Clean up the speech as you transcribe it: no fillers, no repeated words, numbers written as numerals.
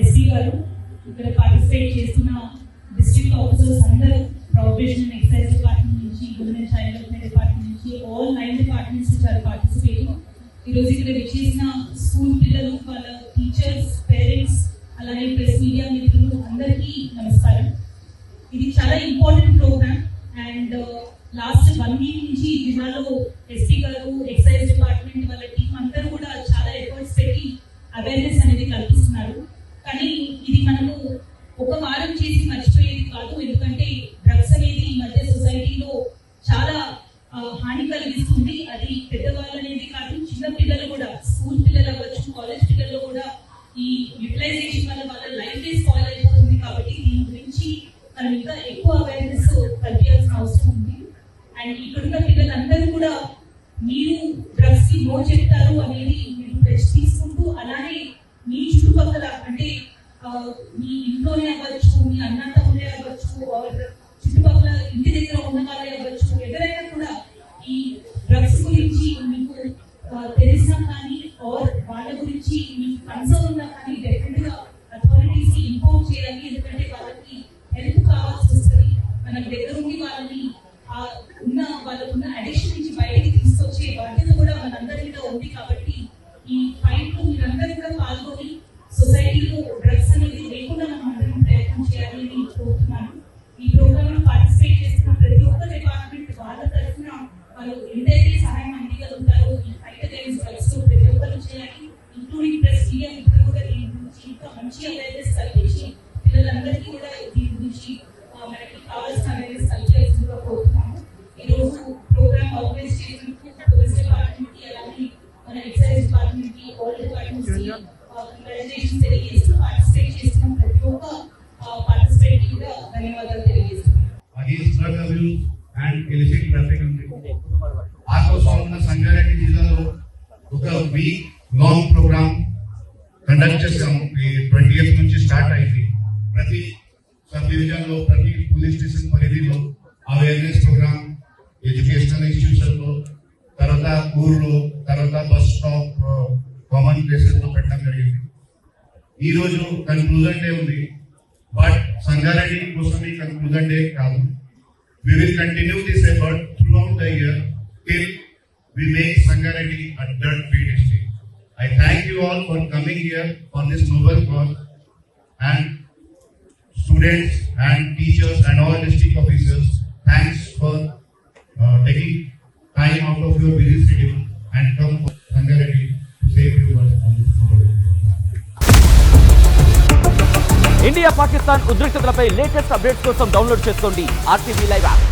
SP గారు ఇక్కడ participate చేస్తున్న డిస్ట్రిక్ట్ ఆఫీసర్స్ అందరూ ప్రొబేషన్ అండ్ ఎక్సైజ్ డిపార్ట్మెంట్ నుంచి, women and child welfare department నుంచి, all 9 departments which are participating. ఈరోజు ఇక్కడ విచ్చేసిన స్కూల్ పిల్లలు, వాళ్ళ టీచర్స్, పేరెంట్స్, అలాగే ప్రెస్ మీడియా మిత్రులు అందరికీ నమస్కారం. ఇది చాలా important programme and last 1 week నుంచి జిల్లాలో ఎస్పీ గారు, ఎక్సైజ్ డిపార్ట్మెంట్ వాళ్ళ టీం అందరూ కూడా చాలా ఎఫర్ట్స్ పెట్టి అవేర్నెస్ అనేది కల్పిస్తున్నారు. కానీ ఇది మనము ఒక వారం చేసి మర్చిపోయేది కాదు. ఎందుకంటే డ్రగ్స్ అనేది ఈ మధ్య సొసైటీలో చాలా హాని కలిగిస్తుంది. అది పెద్దవాళ్ళు అనేది కాదు, చిన్న పిల్లలు కూడా, స్కూల్ పిల్లలు అవ్వచ్చు, కాలేజ్ పిల్లలు కూడా ఈ యూటిలైజేషన్ వల్ల వాళ్ళ లైఫ్ స్పాయిల్ అయిపోతుంది. కాబట్టి దీని గురించి మనం ఇంకా ఎక్కువ అవేర్నెస్ కల్పించాల్సిన అవసరం ఉంది. అండ్ ఇక్కడున్న పిల్లలందరూ కూడా మీరు డ్రగ్స్ కి నో చెప్తారు అనేది మీరు టెస్ట్ తీసుకుంటూ, అలానే మీ చుట్టుపక్కల అంటే మీ ఇంట్లోనే అవ్వచ్చు, మీ అన్నతమ్ములే అవ్వచ్చు, చుట్టుపక్కల ఇంటి దగ్గర ఉన్న వాళ్ళే అవ్వచ్చు, ఎవరైనా కూడా ఈ డ్రగ్స్ గురించి మీకు తెలిసినా కానీ వాళ్ళ గురించి మీకు కన్సర్న్ ఉన్నా కానీ డెఫినెట్ గా అథారిటీస్ కి ఇన్ఫార్మ్ చేయాలి. ఎందుకంటే వాళ్ళకి హెల్ప్ కావాల్సి వస్తుంది. మన దగ్గర ఉండి వాళ్ళని వాళ్ళకున్న అడిక్షన్ నుంచి బయటికి తీసుకొచ్చే బాధ్యత కూడా మనందరి మీద ఉంది. కాబట్టి ఈ ఫైట్ లో మీరందరూ కూడా పాల్గొని సొసైటీలో డ్రగ్స్ అనేది లేకుండా మనం అందరం ప్రయత్నం చేయాలని నేను కోరుతున్నాను. ఈ ప్రోగ్రామ్ లో పార్టిసిపేట్ చేస్తున్న ప్రతి ఒక్క డిపార్ట్మెంట్ వాళ్ళ తరఫున వాళ్ళు ఎంతైతే సహాయం అందిగలుగుతారో ఈ ఫైట్ అగైన్స్ డ్రగ్స్ ప్రతి ఒక్కరు చేయాలి. ఇంక్లూడింగ్ ప్రెస్ మీడియా మిత్రులు కూడా దీని గురించి ఇంకా మంచి అవేర్నెస్ కల్పించి పిల్లలందరికీ కూడా దీని గురించి మనకి కావాల్సిన అవేర్నెస్ కల్పించాల్సిందిగా కోరుతున్నాము. ఈ రోజు ప్రోగ్రామ్ ఆర్గనైజ్ చేసినందుకు పోలీస్ డిపార్ట్మెంట్ కి, అలాగే మన ఎక్సైజ్ డిపార్ట్మెంట్ కి, ఆల్ డిపార్ట్మెంట్స్ కి కంగ్రాచులేషన్స్ తెలియజేస్తూ పార్టిసిపేట్ చేస్తున్న ప్రతి ఒక్క పార్టిసిపేట్ కూడా ధన్యవాదాలు తెలియజేస్తున్నాను. Against drug abuse and illicit trafficking ఆత్మస్వామ్య సంగారెడ్డి జిల్లాలో ఒక వీక్ లాంగ్ ప్రోగ్రామ్ కండక్ట్ చేస్తాము. 20th నుంచి స్టార్ట్ అయింది. ప్రతి సబ్ డివిజన్ లో, ప్రతి పోలీస్ స్టేషన్ పరిధిలో అవేర్నెస్ ప్రోగ్రామ్ ఎడ్యుకేషనల్ ఇన్స్టిట్యూషన్ లో, తర్వాత ఊర్లో, తర్వాత బస్ స్టాప్, కామన్ ప్లేసెస్ లో పెట్టడం జరిగింది. ఈ రోజు కన్క్లూజన్ డే ఉంది. బట్ సంగారెడ్డి కోసం ఈ కన్క్లూజన్ డే కాదు. We will continue this effort throughout the year till we make Sangareddy a drug-free district. I thank you all for coming here for this noble cause, and students and teachers and all district officers, thanks for taking time out of your busy schedule and come for Sangareddy to save you on this noble cause. India Pakistan ఉద్రిక్తతలపై latest updates కోసం download చేసుకోండి RTV live app.